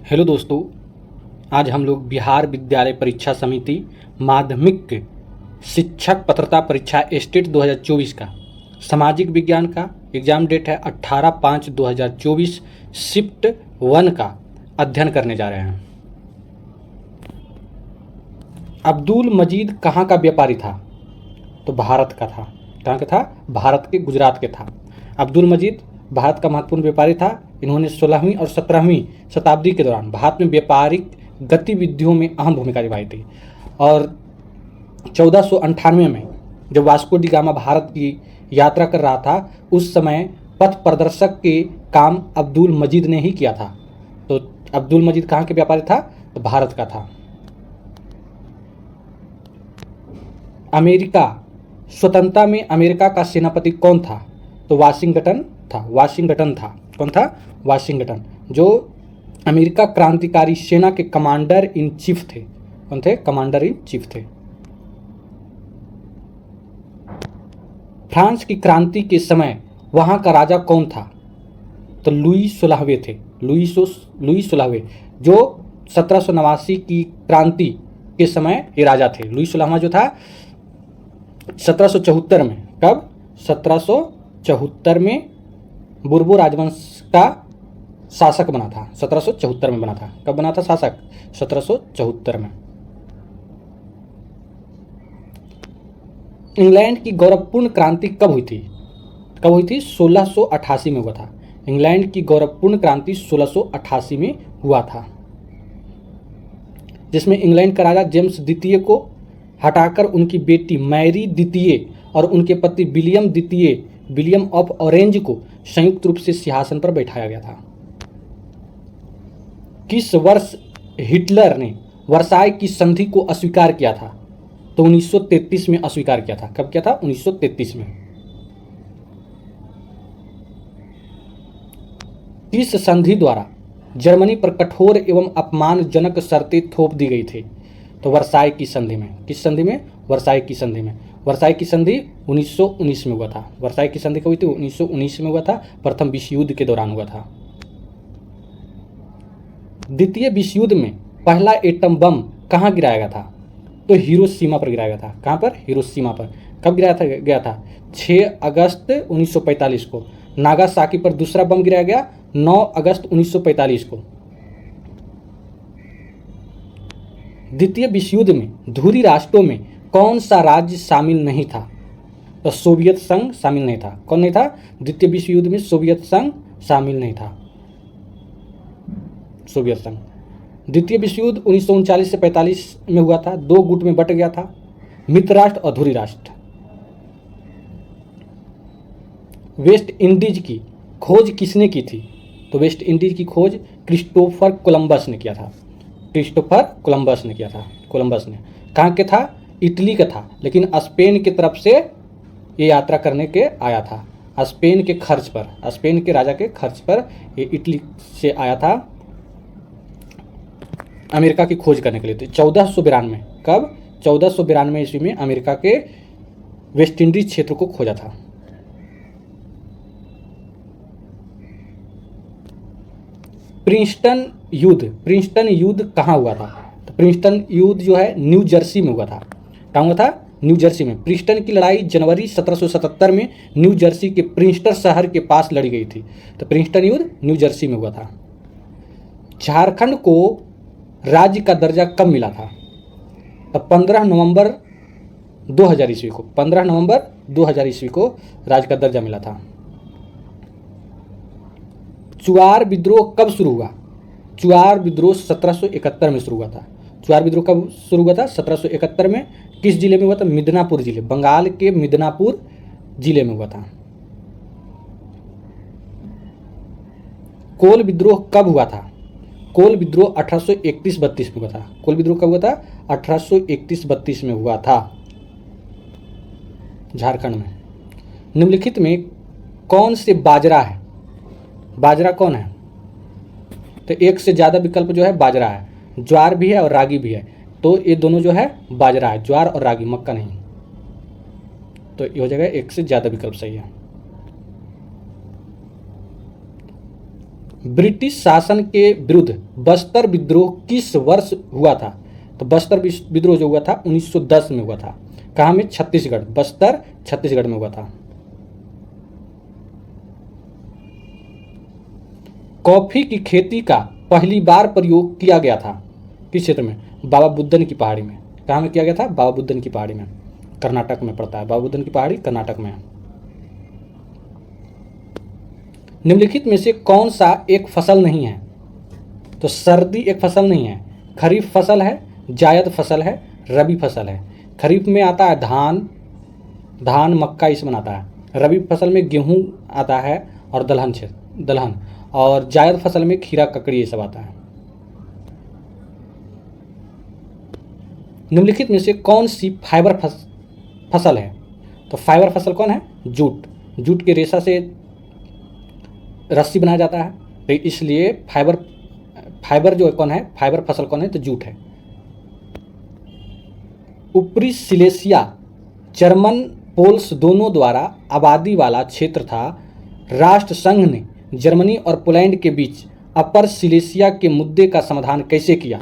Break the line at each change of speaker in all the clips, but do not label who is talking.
Hello दोस्तों, आज हम लोग बिहार विद्यालय परीक्षा समिति माध्यमिक शिक्षक पात्रता परीक्षा स्टेट 2024 का सामाजिक विज्ञान का एग्ज़ाम डेट है 18/5/2024 शिफ्ट 1 का अध्ययन करने जा रहे हैं। अब्दुल मजीद कहाँ का व्यापारी था? तो भारत का था। कहाँ का था? भारत के गुजरात के था। अब्दुल मजीद भारत का महत्वपूर्ण व्यापारी था। इन्होंने 16वीं और 17वीं शताब्दी के दौरान भारत में व्यापारिक गतिविधियों में अहम भूमिका निभाई थी और 1498 में जब वास्को डी गामा भारत की यात्रा कर रहा था उस समय पथ प्रदर्शक के काम अब्दुल मजीद ने ही किया था। तो अब्दुल मजीद कहाँ के व्यापारी था? तो भारत का था। अमेरिका स्वतंत्रता में अमेरिका का सेनापति कौन था? तो वाशिंगटन था। वाशिंगटन था। कौन था? वाशिंगटन, जो अमेरिका क्रांतिकारी सेना के कमांडर इन चीफ थे। कौन थे? कमांडर इन चीफ थे। फ्रांस की क्रांति के समय वहां का राजा कौन था? तो लुई 16वें थे। लुई 16वें, जो 1789 की क्रांति के समय ये राजा थे। लुई 16वां जो था 1774 में, कब? 1774 में बुर्बो राजवंश का शासक बना था। 1774 में बना था। कब बना था शासक? 1774 में। इंग्लैंड की गौरवपूर्ण क्रांति कब हुई थी? कब हुई थी? 1688 में हुआ था। इंग्लैंड की गौरवपूर्ण क्रांति 1688 में हुआ था, जिसमें इंग्लैंड का राजा जेम्स द्वितीय को हटाकर उनकी बेटी मैरी द्वितीय और उनके पति विलियम ऑफ ऑरेंज को संयुक्त रूप से सिंहासन पर बैठाया गया था। किस वर्ष हिटलर ने वर्साई की संधि को अस्वीकार किया था? तो 1933 में अस्वीकार किया था। कब किया था? 1933 में। किस संधि द्वारा जर्मनी पर कठोर एवं अपमानजनक शर्तें थोप दी गई थी? तो वर्साई की संधि में। किस संधि में? वर्साई की संधि में। वर्साई की संधि 1919 में हुआ था। वर्साई की संधि कब हुई थी? 1919 में हुआ था। प्रथम विश्व युद्ध के दौरान हुआ था। द्वितीय विश्व युद्ध में पहला एटम बम कहाँ गिराया गया था? तो हिरोशिमा पर गिराया गया था। कहाँ पर? हिरोशिमा पर। कब गया था? 6 अगस्त 1945 को। नागासाकी पर दूसरा बम गिराया गया 9 अगस्त 1945 को। द्वितीय विश्व युद्ध में धुरी राष्ट्रों में कौन सा राज्य शामिल नहीं था? तो सोवियत संघ शामिल नहीं था। कौन नहीं था? द्वितीय विश्व युद्ध में सोवियत संघ शामिल नहीं था। सोवियत संघ। द्वितीय विश्व युद्ध 1939 से 45 में हुआ था। 2 गुट में बट गया था, मित्र राष्ट्र और धुरी राष्ट्र। वेस्ट इंडीज की खोज किसने की थी? तो वेस्ट इंडीज की खोज क्रिस्टोफर कोलंबस ने किया था। क्रिस्टोफर कोलंबस ने किया था। कोलंबस ने कहाँ के था? इटली का था, लेकिन स्पेन की तरफ से ये यात्रा करने के आया था। स्पेन के खर्च पर, स्पेन के राजा के खर्च पर ये इटली से आया था अमेरिका की खोज करने के लिए। तो 1492, कब? 1492 ईस्वी में अमेरिका के वेस्ट इंडीज क्षेत्र को खोजा था। प्रिंसटन युद्ध कहाँ हुआ था? तो प्रिंसटन युद्ध जो है न्यू जर्सी में हुआ था। कहाँ हुआ था? न्यू जर्सी में। प्रिंसटन की लड़ाई जनवरी 1777 में न्यू जर्सी के प्रिंसटन शहर के पास लड़ी गई थी। तो प्रिंसटन युद्ध न्यू जर्सी में हुआ था। झारखंड को राज्य का दर्जा कब मिला था? तो 15 नवंबर 2000 ईस्वी को। 15 नवंबर 2000 ईस्वी को राज्य का दर्जा मिला था। चुआर विद्रोह कब शुरू हुआ? चुआर विद्रोह 1771 में शुरू हुआ था। चुआर विद्रोह कब शुरू हुआ था? 1771 में। किस जिले में हुआ था? मिदनापुर जिले, बंगाल के मिदनापुर जिले में हुआ था। कोल विद्रोह कब हुआ था? कोल विद्रोह 1831-32 में हुआ था। कोल विद्रोह कब हुआ था? 1831-32 में हुआ था, झारखंड में। निम्नलिखित में कौन से बाजरा है? बाजरा कौन है? तो एक से ज़्यादा विकल्प जो है बाजरा है। ज्वार भी है और रागी भी है, तो ये दोनों जो है बाजरा है। ज्वार और रागी, मक्का नहीं। तो ये हो जाएगा एक से ज़्यादा विकल्प सही है। ब्रिटिश शासन के विरुद्ध बस्तर विद्रोह किस वर्ष हुआ था? तो बस्तर विद्रोह जो हुआ था 1910 में हुआ था। कहाँ में? छत्तीसगढ़, बस्तर छत्तीसगढ़ में हुआ था। कॉफी की खेती का पहली बार प्रयोग किया गया था किस क्षेत्र में? बाबा बुदन की पहाड़ी में। कहाँ में किया गया था? बाबा बुदन की पहाड़ी में, कर्नाटक में पड़ता है। बाबा बुदन की पहाड़ी कर्नाटक में है। निम्नलिखित में से कौन सा एक फसल नहीं है? तो सर्दी एक फसल नहीं है। खरीफ फसल है, जायद फसल है, रबी फसल है। खरीफ में आता है धान मक्का इसमें आता है। रबी फसल में गेहूं आता है और दलहन, और जायद फसल में खीरा ककड़ी ये सब आता है। निम्नलिखित में से कौन सी फाइबर फसल है? तो फाइबर फसल कौन है? जूट के रेशा से रस्सी बनाया जाता है, तो इसलिए फाइबर जो कौन है? फाइबर फसल कौन है? तो जूट है। ऊपरी सिलेसिया जर्मन पोल्स दोनों द्वारा आबादी वाला क्षेत्र था। राष्ट्र संघ ने जर्मनी और पोलैंड के बीच अपर सिलेसिया के मुद्दे का समाधान कैसे किया?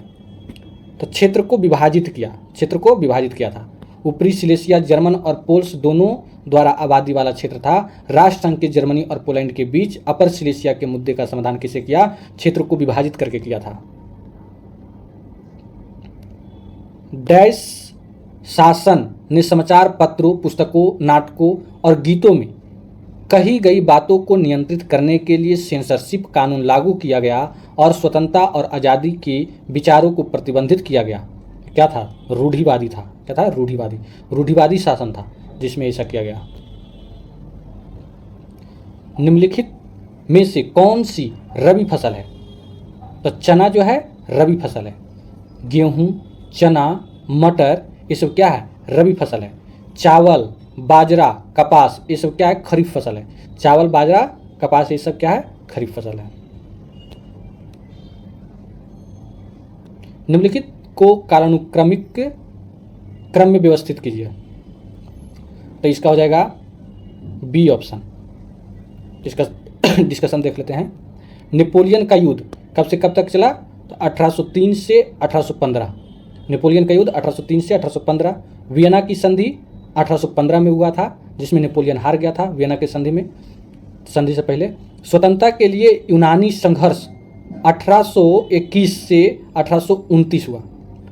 तो क्षेत्र को विभाजित किया था। ऊपरी सिलेसिया जर्मन और पोल्स दोनों द्वारा आबादी वाला क्षेत्र था। राष्ट्र संघ के जर्मनी और पोलैंड के बीच अपर सिलेसिया के मुद्दे का समाधान कैसे किया? क्षेत्र को विभाजित करके किया था। डैश शासन ने समाचार पत्रों, पुस्तकों, नाटकों और गीतों में कही गई बातों को नियंत्रित करने के लिए सेंसरशिप कानून लागू किया गया और स्वतंत्रता और आज़ादी के विचारों को प्रतिबंधित किया गया। क्या था? रूढ़िवादी था। क्या था? रूढ़िवादी शासन था जिसमें ऐसा किया गया। निम्नलिखित में से कौन सी रबी फसल है? तो चना जो है रबी फसल है। गेहूं, चना, मटर ये सब क्या है? रबी फसल है। चावल, बाजरा, कपास ये सब क्या है? खरीफ फसल है। चावल, बाजरा, कपास ये सब क्या है? खरीफ फसल है। निम्नलिखित को कालानुक्रमिक क्रम में व्यवस्थित कीजिए। तो इसका हो जाएगा बी ऑप्शन। डिस्कशन देख लेते हैं। नेपोलियन का युद्ध कब से कब तक चला? तो 1803 से 1815। नेपोलियन का युद्ध 1803 से 1815। वियना की संधि 1815 में हुआ था, जिसमें नेपोलियन हार गया था वियना के संधि से पहले। स्वतंत्रता के लिए यूनानी संघर्ष 1821 से 1829 हुआ।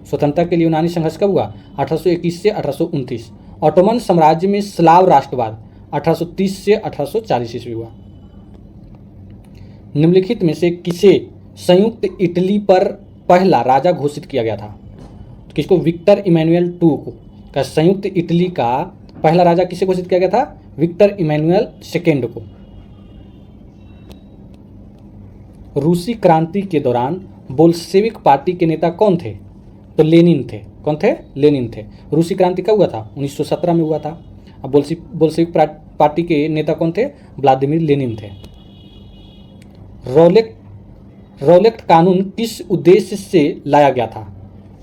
स्वतंत्रता के लिए यूनानी संघर्ष कब हुआ? 1821 से 1829। ऑटोमन साम्राज्य में स्लाव राष्ट्रवाद 1830 से 1840 ईस्वी हुआ। निम्नलिखित में से किसे संयुक्त इटली पर पहला राजा घोषित किया गया था? तो किसको? विक्टर इमैनुअल II को का संयुक्त इटली का पहला राजा किसे घोषित किया गया था? विक्टर इमैनुअल II को। रूसी क्रांति के दौरान बोल्शेविक पार्टी के नेता कौन थे? तो लेनिन थे। कौन थे? लेनिन थे। रूसी क्रांति कब हुआ था? 1917 में हुआ था। अब बोल्शेविक पार्टी के नेता कौन थे? व्लादिमीर लेनिन थे। रॉलेट कानून किस उद्देश्य से लाया गया था?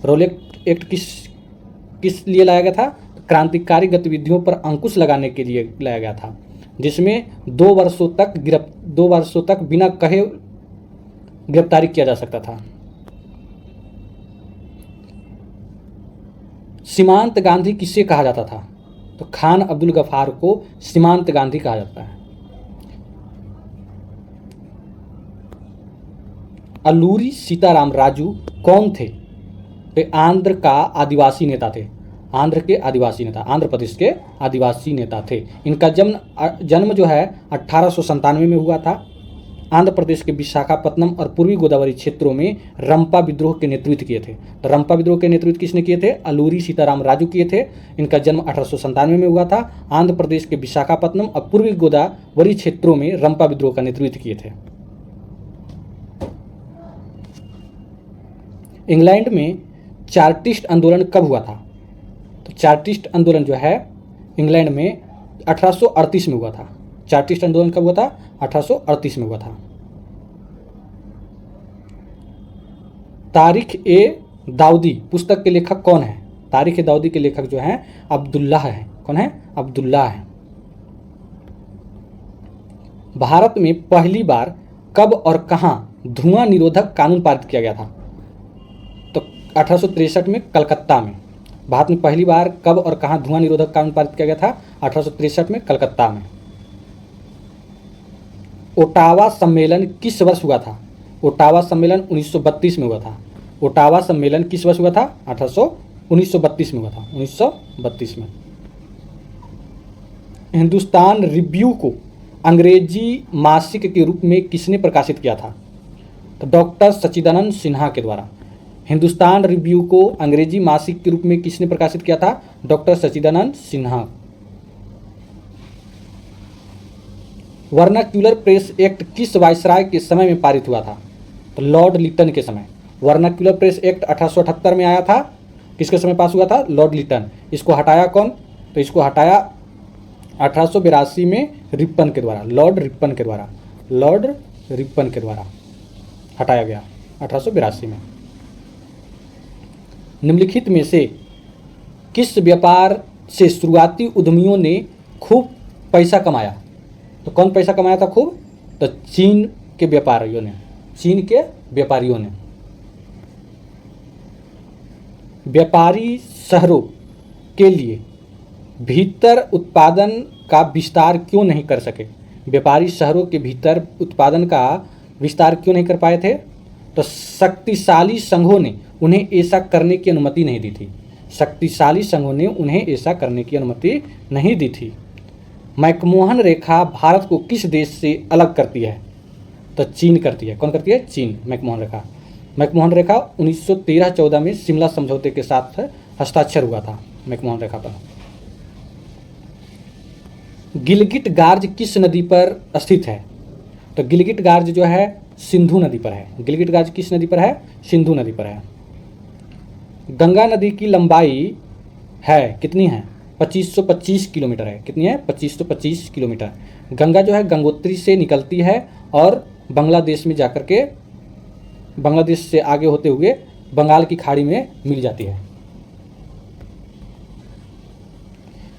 रॉलेट एक्ट किस लिए लाया गया था? क्रांतिकारी गतिविधियों पर अंकुश लगाने के लिए लाया गया था, जिसमें 2 वर्षों तक बिना कहे गिरफ्तारी किया जा सकता था। सीमांत गांधी किसे कहा जाता था? तो खान अब्दुल गफ्फार को सीमांत गांधी कहा जाता है। अलूरी सीताराम राजू कौन थे? तो आंध्र प्रदेश के आदिवासी नेता थे। इनका जन्म जो है 1897 में हुआ था। आंध्र प्रदेश के विशाखापत्तनम और पूर्वी गोदावरी क्षेत्रों में रंपा विद्रोह के नेतृत्व किए थे। तो रंपा विद्रोह के नेतृत्व किसने किए थे? अलूरी सीताराम राजू किए थे। इनका जन्म 1897 में हुआ था। आंध्र प्रदेश के विशाखापत्तनम और पूर्वी गोदावरी क्षेत्रों में रंपा विद्रोह का नेतृत्व किए थे। इंग्लैंड में चार्टिस्ट आंदोलन कब हुआ था? तो चार्टिस्ट आंदोलन जो है इंग्लैंड में 1838 में हुआ था। चार्टिस्ट आंदोलन कब हुआ था? 1838 में हुआ था। तारिख-ए-दाऊदी पुस्तक के लेखक कौन है? तारिख-ए-दाऊदी के लेखक जो हैं अब्दुल्लाह हैं। कौन है? अब्दुल्लाह हैं। भारत में पहली बार कब और कहाँ धुआं निरोधक कानून पारित किया गया था? तो 1863 में कलकत्ता में। भारत में पहली बार कब और कहाँ धुआं निरोधक कानून पारित किया गया था? 1863 में कलकत्ता में। ओटावा सम्मेलन किस वर्ष हुआ था? ओटावा सम्मेलन 1932 में हुआ था। ओटावा सम्मेलन किस वर्ष हुआ था? 1932 में हुआ था, 1932 में। हिंदुस्तान रिव्यू को अंग्रेजी मासिक के रूप में किसने प्रकाशित किया था? तो डॉक्टर सच्चिदानंद सिन्हा के द्वारा। हिंदुस्तान रिव्यू को अंग्रेजी मासिक के रूप में किसने प्रकाशित किया था? डॉक्टर सच्चिदानंद सिन्हा। वर्नाक्यूलर प्रेस एक्ट किस वायसराय के समय में पारित हुआ था? तो लॉर्ड लिटन के समय। वर्नाक्यूलर प्रेस एक्ट 1878 में आया था। किसके समय पास हुआ था? लॉर्ड लिटन। इसको हटाया कौन? तो इसको हटाया 1882 में रिपन के द्वारा, लॉर्ड रिपन के द्वारा, लॉर्ड रिपन के द्वारा हटाया गया 1882 में। निम्नलिखित में से किस व्यापार से शुरुआती उद्यमियों ने खूब पैसा कमाया? तो कौन पैसा कमाया था खूब? तो चीन के व्यापारियों ने, चीन के व्यापारियों ने। व्यापारी शहरों के लिए भीतर उत्पादन का विस्तार क्यों नहीं कर सके? व्यापारी शहरों के भीतर उत्पादन का विस्तार क्यों नहीं कर पाए थे? तो शक्तिशाली संघों ने उन्हें ऐसा करने की अनुमति नहीं दी थी। शक्तिशाली संघों ने उन्हें ऐसा करने की अनुमति नहीं दी थी। मैकमोहन रेखा भारत को किस देश से अलग करती है? तो चीन करती है। कौन करती है? चीन। मैकमोहन रेखा। मैकमोहन रेखा 1913-14 में शिमला समझौते के साथ हस्ताक्षर हुआ था मैकमोहन रेखा पर। गिलगिट गार्ज किस नदी पर स्थित है? तो गिलगिट गार्ज जो है सिंधु नदी पर है। गिलगिट गार्ज किस नदी पर है? सिंधु नदी पर है। गंगा नदी की लंबाई है कितनी है? 2525 किलोमीटर है। कितनी है? 2525 किलोमीटर। गंगा जो है गंगोत्री से निकलती है और बांग्लादेश में जाकर के, बांग्लादेश से आगे होते हुए बंगाल की खाड़ी में मिल जाती है।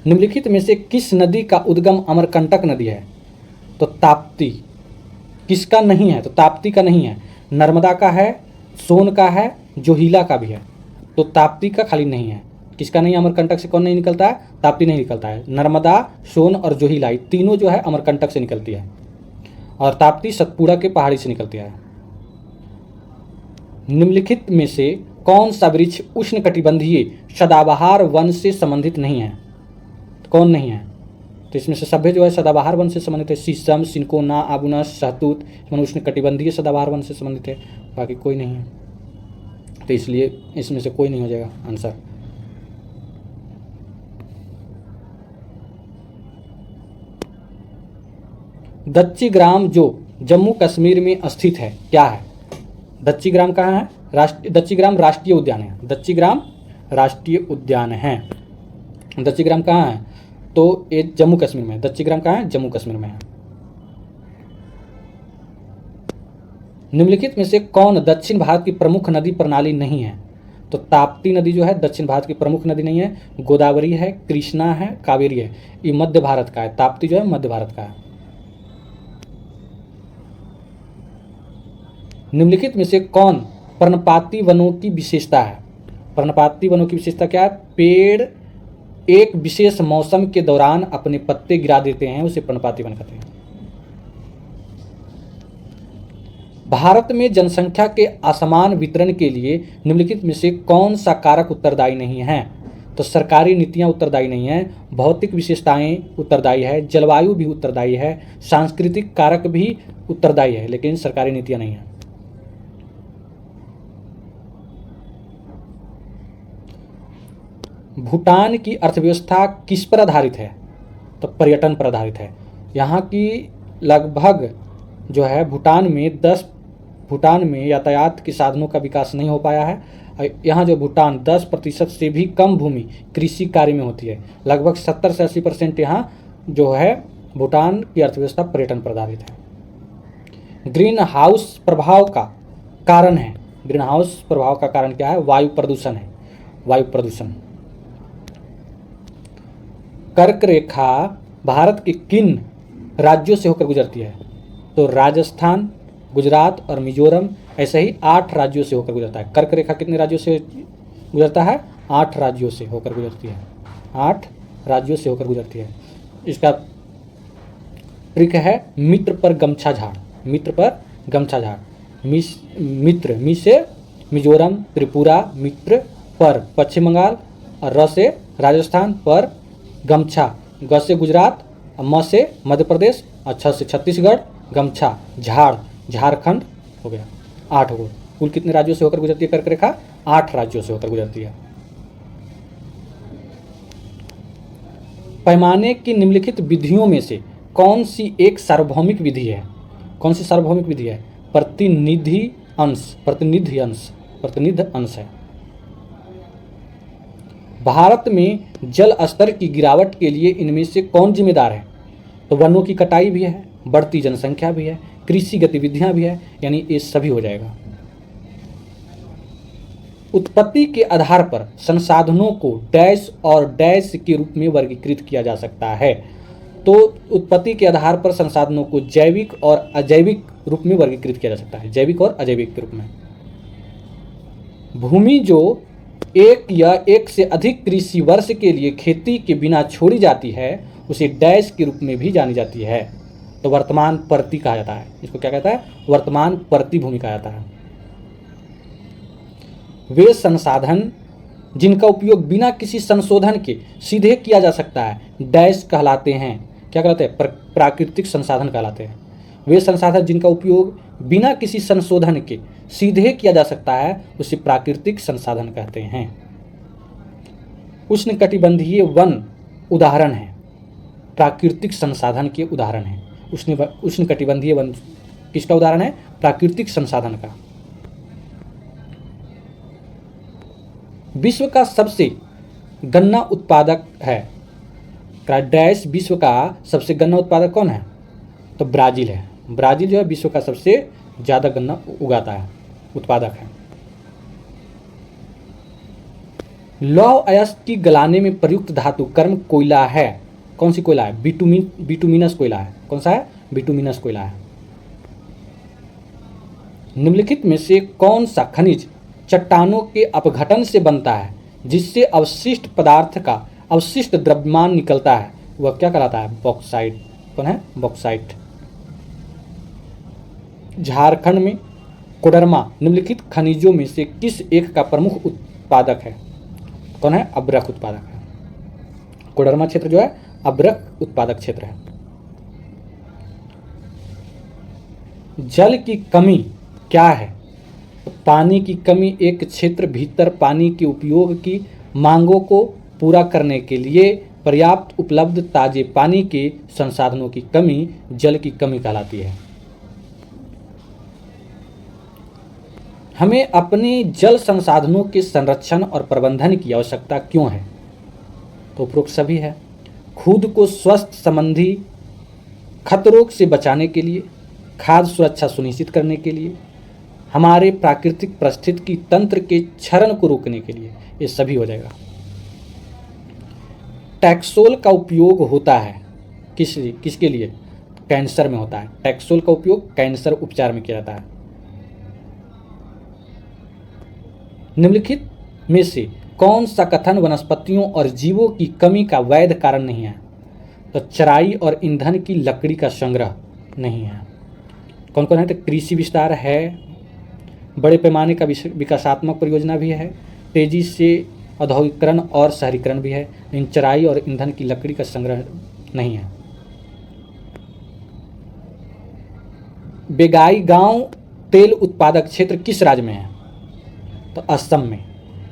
निम्नलिखित में से किस नदी का उद्गम अमरकंटक नदी है? तो ताप्ती। किसका नहीं है? तो ताप्ती का नहीं है, नर्मदा का है, सोन का है, जोहिला का भी है। तो ताप्ती का खाली नहीं है। किसका नहीं? अमरकंटक से कौन नहीं निकलता है? ताप्ती नहीं निकलता है। नर्मदा, सोन और जोहिला तीनों जो है अमरकंटक से निकलती है और ताप्ती सतपुड़ा के पहाड़ी से निकलती है। निम्नलिखित में से कौन सा वृक्ष उष्णकटिबंधीय सदाबहार वन से संबंधित नहीं है? कौन नहीं है? तो इसमें से सभ्य जो है सदाबहार वन से संबंधित है। शीशम, सिनकोना, आबुनस, सहतूत उष्णकटिबंधीय सदाबहार वन से संबंधित है। बाकी कोई नहीं है, तो इसलिए इसमें से कोई नहीं हो जाएगा आंसर। दच्ची ग्राम जो जम्मू कश्मीर में स्थित है क्या है? दच्ची ग्राम कहाँ है? दच्ची ग्राम राष्ट्रीय उद्यान है। दच्ची ग्राम राष्ट्रीय उद्यान है। दच्ची ग्राम कहाँ है? तो ये जम्मू कश्मीर में। दच्ची ग्राम कहाँ है? जम्मू कश्मीर में है। निम्नलिखित में से कौन दक्षिण भारत की प्रमुख नदी प्रणाली नहीं है? तो ताप्ती नदी जो है दक्षिण भारत की प्रमुख नदी नहीं है। गोदावरी है, कृष्णा है, कावेरी है। ये मध्य भारत का है। ताप्ती जो है मध्य भारत का है। निम्नलिखित में से कौन पर्णपाती वनों की विशेषता है? पर्णपाती वनों की विशेषता क्या है? पेड़ एक विशेष मौसम के दौरान अपने पत्ते गिरा देते हैं, उसे पर्णपाती वन कहते हैं। भारत में जनसंख्या के असमान वितरण के लिए निम्नलिखित में से कौन सा कारक उत्तरदायी नहीं है? तो सरकारी नीतियां उत्तरदायी नहीं है, भौतिक विशेषताएं उत्तरदायी है, जलवायु भी उत्तरदायी है, सांस्कृतिक कारक भी उत्तरदायी है, लेकिन सरकारी नीतियां नहीं है। भूटान की अर्थव्यवस्था किस पर आधारित है? तो पर्यटन पर आधारित है। यहाँ की लगभग जो है भूटान में यातायात के साधनों का विकास नहीं हो पाया है। यहाँ जो भूटान 10% से भी कम भूमि कृषि कार्य में होती है। लगभग 70 से 80% यहाँ जो है भूटान की अर्थव्यवस्था पर्यटन पर आधारित है। ग्रीन हाउस प्रभाव का कारण है। ग्रीन हाउस प्रभाव का कारण क्या है? वायु प्रदूषण है। वायु प्रदूषण। कर्क रेखा भारत के किन राज्यों से होकर गुजरती है? तो राजस्थान, गुजरात और मिजोरम, ऐसे ही 8 राज्यों से होकर गुजरता है। कर्क रेखा कितने राज्यों से गुजरता है? 8 राज्यों से होकर गुजरती है। 8 राज्यों से होकर गुजरती है। इसका ट्रिक है मित्र पर गमछा झाड़। मित्र पर गमछा झाड़। मित्र, मी से मिजोरम, त्रिपुरा, मित्र, पर पश्चिम बंगाल, और र से राजस्थान, पर गमछा, ग से गुजरात, म से मध्य प्रदेश, और छ से छत्तीसगढ़, गमछा, झाड़ झारखंड, हो गया 8 गो। कुल कितने राज्यों से होकर गुजरती है कर्क रेखा? 8 राज्यों से होकर गुजरती है। पैमाने की निम्नलिखित विधियों में से कौन सी एक सार्वभौमिक विधि है? कौन सी सार्वभौमिक विधि है? प्रतिनिधि अंश है। भारत में जल स्तर की गिरावट के लिए इनमें से कौन जिम्मेदार है? तो वनों की कटाई भी है, बढ़ती जनसंख्या भी है, कृषि गतिविधियां भी है, यानी ये सभी हो जाएगा। उत्पत्ति के आधार पर संसाधनों को डैश और डैश के रूप में वर्गीकृत किया जा सकता है। तो उत्पत्ति के आधार पर संसाधनों को जैविक और अजैविक रूप में वर्गीकृत किया जा सकता है। जैविक और अजैविक के रूप में। भूमि जो एक या एक से अधिक कृषि वर्ष के लिए खेती के बिना छोड़ी जाती है, उसे डैश के रूप में भी जानी जाती है। तो वर्तमान परती कहा जाता है। इसको क्या कहता है? वर्तमान परती भूमि कहा जाता है। वे संसाधन जिनका उपयोग बिना किसी संशोधन के सीधे किया जा सकता है, डैश कहलाते हैं। क्या कहलाते हैं? प्राकृतिक संसाधन कहलाते हैं। वे संसाधन जिनका उपयोग बिना किसी संशोधन के सीधे किया जा सकता है, उसे प्राकृतिक संसाधन कहते हैं। उष्णकटिबंधीय वन उदाहरण है, प्राकृतिक संसाधन के उदाहरण है। उष्णकटिबंधीय वन किसका उदाहरण है? प्राकृतिक संसाधन का। विश्व का सबसे गन्ना उत्पादक है डैश। विश्व का सबसे गन्ना उत्पादक कौन है? तो ब्राजील है। ब्राजील जो है विश्व का सबसे ज़्यादा गन्ना उगाता है, उत्पादक है। लौह अयस्क की गलाने में प्रयुक्त धातु कर्म कोयला है। कौन सी कोयला है? बिटुमिनस कोयला है। कौन सा है? बिटुमिनस कोयला है। निम्नलिखित में से कौन सा खनिज चट्टानों के अपघटन से बनता है, जिससे अवशिष्ट पदार्थ का अवशिष्ट द्रव्यमान निकलता है? वह क्या कहलाता है? बॉक्साइट। कौन है? बॉक्साइट। झारखंड में कोडरमा निम्नलिखित खनिजों में से किस एक का प्रमुख उत्पादक है? कौन है? अभ्रक उत्पादक है। कोडरमा क्षेत्र जो है अभ्रक उत्पादक क्षेत्र है। जल की कमी क्या है? पानी की कमी एक क्षेत्र भीतर पानी के उपयोग की मांगों को पूरा करने के लिए पर्याप्त उपलब्ध ताजे पानी के संसाधनों की कमी जल की कमी कहलाती है। हमें अपने जल संसाधनों के संरक्षण और प्रबंधन की आवश्यकता क्यों है? तो उपरोक्त सभी है। खुद को स्वस्थ संबंधी खतरों से बचाने के लिए, खाद्य सुरक्षा सुनिश्चित करने के लिए, हमारे प्राकृतिक पारिस्थितिकी तंत्र के क्षरण को रोकने के लिए, ये सभी हो जाएगा। टैक्सोल का उपयोग होता है किसके लिए? कैंसर में होता है। टैक्सोल का उपयोग कैंसर उपचार में किया जाता है। निम्नलिखित में से कौन सा कथन वनस्पतियों और जीवों की कमी का वैध कारण नहीं है? तो चराई और ईंधन की लकड़ी का संग्रह नहीं है। कौन कौन है? तो कृषि विस्तार है, बड़े पैमाने का विकासात्मक परियोजना भी है, तेजी से औद्योगिकरण और शहरीकरण भी है, लेकिन चराई और ईंधन की लकड़ी का संग्रह नहीं है। बेगाईगांव तेल उत्पादक क्षेत्र किस राज्य में है? तो असम में।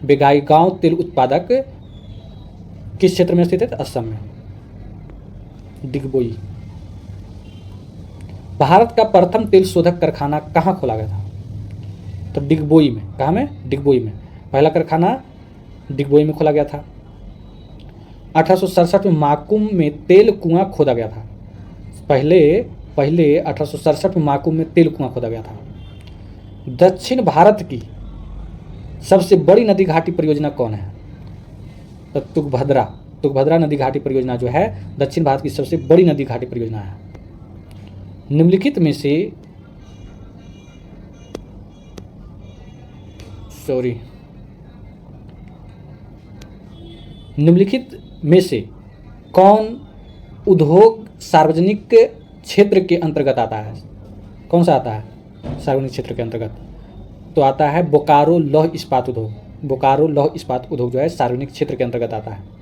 बेगाईगांव तेल उत्पादक किस क्षेत्र में स्थित है? तो असम में। डिगबोई। भारत का प्रथम तेल शोधक कारखाना कहाँ खोला गया था? तो डिगबोई में। कहाँ में? डिगबोई में। पहला कारखाना डिगबोई में खोला गया था। 1867 में माकुम में तेल कुआं खोदा गया था। पहले 1867 में माकुम में तेल कुआं खोदा गया था। दक्षिण भारत की सबसे बड़ी नदी घाटी परियोजना कौन है? तो तुंगभद्रा नदी घाटी परियोजना जो है दक्षिण भारत की सबसे बड़ी नदी घाटी परियोजना है। निम्नलिखित में से सॉरी, निम्नलिखित में से कौन उद्योग सार्वजनिक क्षेत्र के अंतर्गत आता है? कौन सा आता है सार्वजनिक क्षेत्र के अंतर्गत? तो आता है बोकारो लौह इस्पात उद्योग। बोकारो लौह इस्पात उद्योग जो है सार्वजनिक क्षेत्र के अंतर्गत आता है।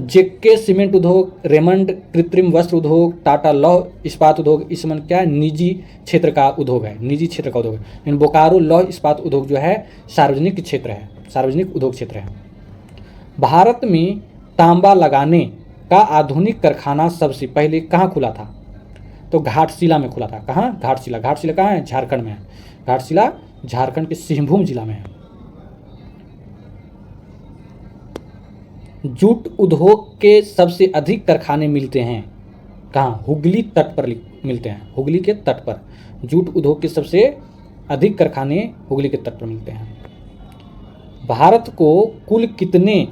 जेके सीमेंट उद्योग, रेमंड कृत्रिम वस्त्र उद्योग, टाटा लौह इस्पात उद्योग, इसमें क्या है, निजी क्षेत्र का उद्योग है, निजी क्षेत्र का उद्योग है। लेकिन बोकारो लौह इस्पात उद्योग जो है सार्वजनिक क्षेत्र है, सार्वजनिक उद्योग क्षेत्र है। भारत में तांबा लगाने का आधुनिक कारखाना सबसे पहले कहाँ खुला था? तो घाटशिला में खुला था। कहाँ? घाटशिला। घाटशिला कहाँ है? झारखंड में है। घाटशिला झारखंड के सिंहभूम जिला में है। जूट उद्योग के सबसे अधिक कारखाने मिलते हैं कहाँ? हुगली तट पर मिलते हैं, हुगली के तट पर। जूट उद्योग के सबसे अधिक कारखाने हुगली के तट पर मिलते हैं। भारत को कुल कितने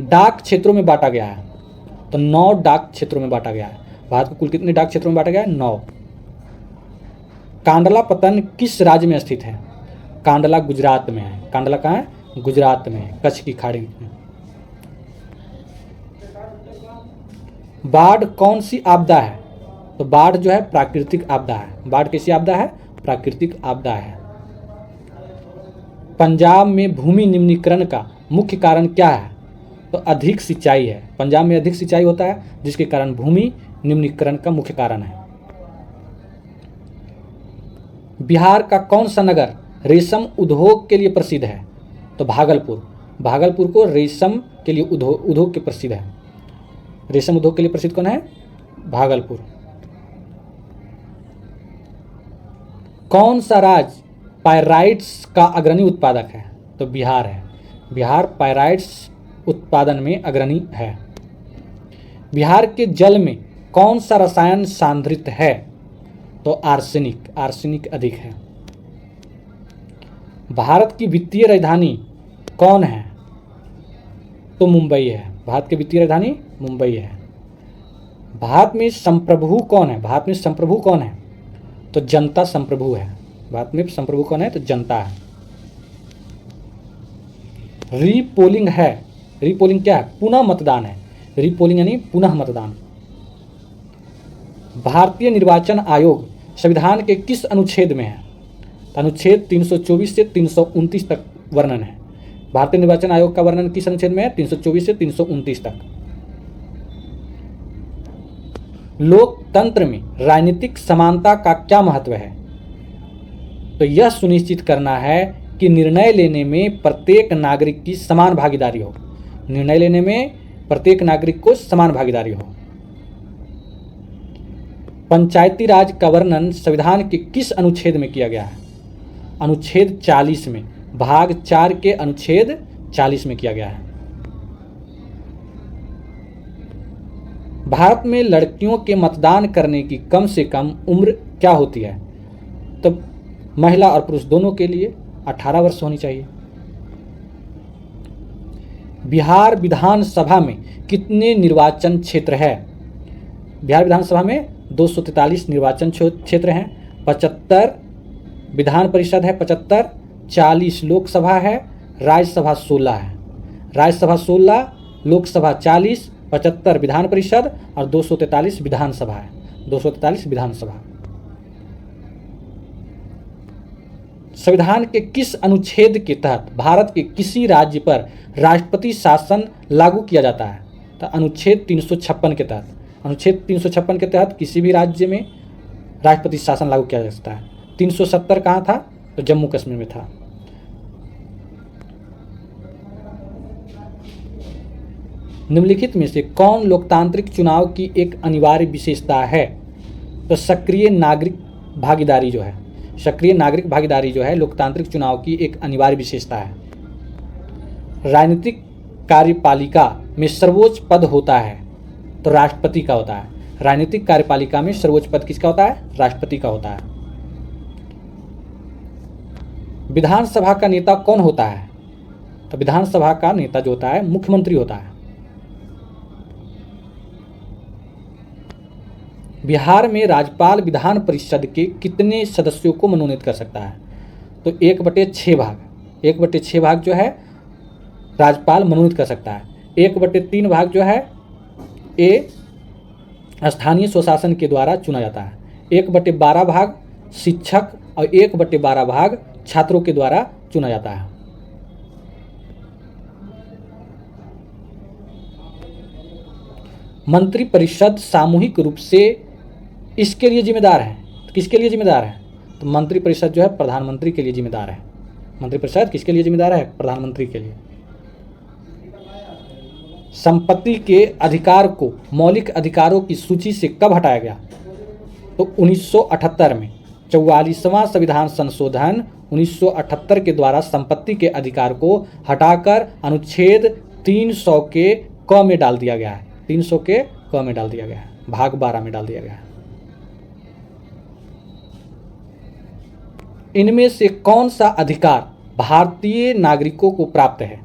डाक क्षेत्रों में बांटा गया है? तो 9 डाक क्षेत्रों में बांटा गया है। भारत को कुल कितने डाक क्षेत्रों में बांटा गया है? 9। कांडला पत्तन किस राज्य में स्थित है? कांडला गुजरात में है। कांडला कहाँ है? गुजरात में है, कच्छ की खाड़ी में। बाढ़ कौन सी आपदा है? तो बाढ़ जो है प्राकृतिक आपदा है। बाढ़ कैसी आपदा है? प्राकृतिक आपदा है। पंजाब में भूमि निम्नीकरण का मुख्य कारण क्या है? तो अधिक सिंचाई है। पंजाब में अधिक सिंचाई होता है जिसके कारण भूमि निम्नीकरण का मुख्य कारण है। बिहार का कौन सा नगर रेशम उद्योग के लिए प्रसिद्ध है? तो भागलपुर। भागलपुर को रेशम के लिए उद्योग के प्रसिद्ध है। रेशम उद्योग के लिए प्रसिद्ध कौन है? भागलपुर। कौन सा राज्य पायराइट्स का अग्रणी उत्पादक है? तो बिहार है। बिहार पायराइट्स उत्पादन में अग्रणी है। बिहार के जल में कौन सा रसायन सांद्रित है? तो आर्सेनिक। आर्सेनिक अधिक है। भारत की वित्तीय राजधानी कौन है? तो मुंबई है। भारत की वित्तीय राजधानी मुंबई है। भारत में संप्रभु कौन है? भारत में संप्रभु कौन है? तो जनता संप्रभु है। भारत में संप्रभु कौन है? तो जनता है। रीपोलिंग है। रीपोलिंग क्या है? पुनः मतदान है। रीपोलिंग यानी पुनः मतदान। भारतीय निर्वाचन आयोग संविधान के किस अनुच्छेद में है? अनुच्छेद 324 से 329 तक वर्णन है। भारतीय निर्वाचन आयोग का वर्णन किस अनुच्छेद में है? 324 से 329 तक। लोकतंत्र में राजनीतिक समानता का क्या महत्व है? तो यह सुनिश्चित करना है कि निर्णय लेने में प्रत्येक नागरिक की समान भागीदारी हो। निर्णय लेने में प्रत्येक नागरिक को समान भागीदारी हो। पंचायती राज का वर्णन संविधान के किस अनुच्छेद में किया गया है? अनुच्छेद 40 में, भाग 4 के अनुच्छेद 40 में किया गया है। भारत में लड़कियों के मतदान करने की कम से कम उम्र क्या होती है? तो महिला और पुरुष दोनों के लिए 18 वर्ष होनी चाहिए। बिहार विधानसभा में कितने निर्वाचन क्षेत्र है? बिहार विधानसभा में 243 निर्वाचन क्षेत्र हैं। 75 विधान परिषद है, 75, 40 लोकसभा है, राज्यसभा 16 है। राज्यसभा 16, लोकसभा 40, 75 विधान परिषद और 243 विधानसभा है। 243 विधानसभा। संविधान के किस अनुच्छेद के तहत भारत के किसी राज्य पर राष्ट्रपति शासन लागू किया जाता है? तो अनुच्छेद 356 के तहत। अनुच्छेद 356 के तहत किसी भी राज्य में राष्ट्रपति शासन लागू किया जा सकता है। 370 कहाँ था? तो जम्मू कश्मीर में था। निम्नलिखित में से कौन लोकतांत्रिक चुनाव की एक अनिवार्य विशेषता है? तो सक्रिय नागरिक भागीदारी जो है, सक्रिय नागरिक भागीदारी जो है लोकतांत्रिक चुनाव की एक अनिवार्य विशेषता है। राजनीतिक कार्यपालिका में सर्वोच्च पद होता है? तो राष्ट्रपति का होता है। राजनीतिक कार्यपालिका में सर्वोच्च पद किसका होता है? राष्ट्रपति का होता है। विधानसभा का नेता कौन होता है? तो विधानसभा का नेता जो होता है मुख्यमंत्री होता है। बिहार में राज्यपाल विधान परिषद के कितने सदस्यों को मनोनीत कर सकता है? तो 1/6 भाग। 1/6 भाग जो है राज्यपाल मनोनीत कर सकता है। 1/3 भाग जो है ये स्थानीय स्वशासन के द्वारा चुना जाता है। 1/12 भाग शिक्षक और 1/12 भाग छात्रों के द्वारा चुना जाता है। मंत्रिपरिषद सामूहिक रूप से इसके लिए जिम्मेदार है। तो किसके लिए जिम्मेदार है? तो मंत्रिपरिषद जो है प्रधानमंत्री के लिए जिम्मेदार है। मंत्रिपरिषद किसके लिए जिम्मेदार है? प्रधानमंत्री के लिए। संपत्ति के अधिकार को मौलिक अधिकारों की सूची से कब हटाया गया? तो 1978 में 44वां संविधान संशोधन 1978 के द्वारा संपत्ति के अधिकार को हटाकर अनुच्छेद 300 के क में डाल दिया गया है। 300 के क में डाल दिया गया है, भाग 12 में डाल दिया गया है। इनमें से कौन सा अधिकार भारतीय नागरिकों को प्राप्त है?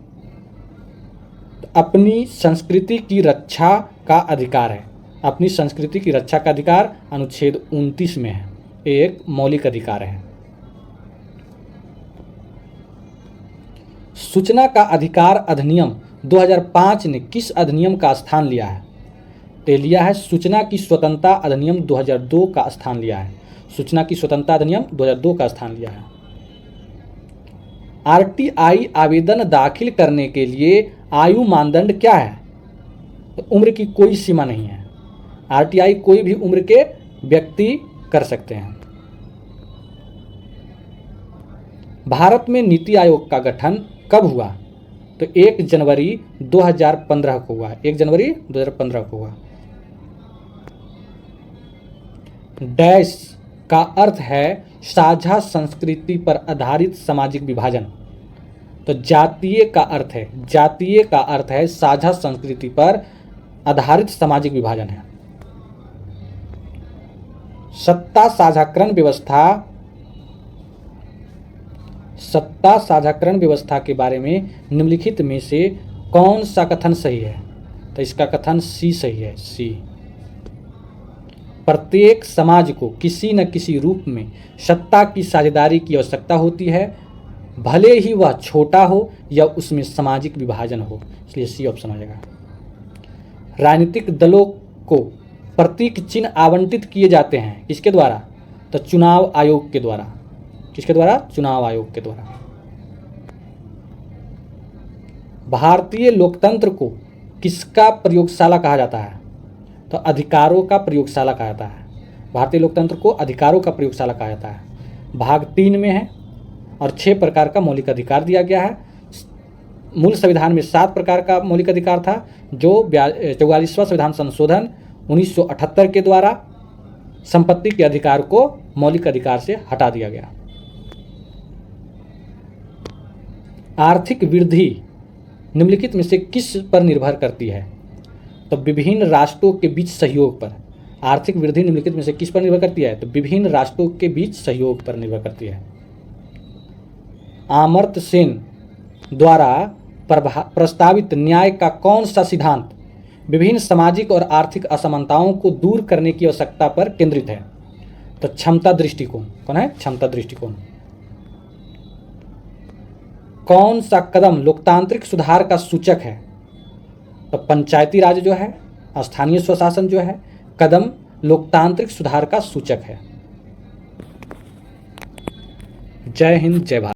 तो अपनी संस्कृति की रक्षा का अधिकार है। अपनी संस्कृति की रक्षा का अधिकार अनुच्छेद 29 में है, एक मौलिक अधिकार है। सूचना का अधिकार अधिनियम 2005 ने किस अधिनियम का स्थान लिया है? तो लिया है सूचना की स्वतंत्रता अधिनियम 2002 का स्थान लिया है। सूचना की स्वतंत्रता अधिनियम 2002 का स्थान लिया है। आरटीआई आवेदन दाखिल करने के लिए आयु मानदंड क्या है? तो उम्र की कोई सीमा नहीं है। आरटीआई कोई भी उम्र के व्यक्ति कर सकते हैं। भारत में नीति आयोग का गठन कब हुआ? तो 1 जनवरी 2015 को हुआ। 1 जनवरी 2015 को हुआ। डैश का अर्थ है साझा संस्कृति पर आधारित सामाजिक विभाजन। तो जातीय का अर्थ है साझा संस्कृति पर आधारित सामाजिक विभाजन है। सत्ता साझाकरण व्यवस्था के बारे में निम्नलिखित में से कौन सा कथन सही है? तो इसका कथन सी सही है, सी। प्रत्येक समाज को किसी न किसी रूप में सत्ता की साझेदारी की आवश्यकता होती है, भले ही वह छोटा हो या उसमें सामाजिक विभाजन हो, इसलिए सी ऑप्शन हो जाएगा। राजनीतिक दलों को प्रतीक चिन्ह आवंटित किए जाते हैं किसके द्वारा? तो चुनाव आयोग के द्वारा। किसके द्वारा? चुनाव आयोग के द्वारा। भारतीय लोकतंत्र को किसका प्रयोगशाला कहा जाता है? तो अधिकारों का प्रयोगशाला कहा जाता है। भारतीय लोकतंत्र को अधिकारों का प्रयोगशाला कहा जाता है। भाग 3 में है और 6 प्रकार का मौलिक अधिकार दिया गया है। मूल संविधान में 7 प्रकार का मौलिक अधिकार था, जो 44वां संविधान संशोधन 1978 के द्वारा संपत्ति के अधिकार को मौलिक अधिकार से हटा दिया गया। आर्थिक वृद्धि निम्नलिखित में से किस पर निर्भर करती है? तो विभिन्न राष्ट्रों के बीच सहयोग पर। आर्थिक वृद्धि निम्नलिखित में से किस पर निर्भर करती है? तो विभिन्न राष्ट्रों के बीच सहयोग पर निर्भर करती है। अमर्त्य सेन द्वारा प्रस्तावित न्याय का कौन सा सिद्धांत विभिन्न सामाजिक और आर्थिक असमानताओं को दूर करने की आवश्यकता पर केंद्रित है? तो क्षमता दृष्टिकोण। कौन है? क्षमता दृष्टिकोण। कौन सा कदम लोकतांत्रिक सुधार का सूचक है? तो पंचायती राज जो है, स्थानीय स्वशासन जो है, कदम लोकतांत्रिक सुधार का सूचक है। जय हिंद, जय भारत।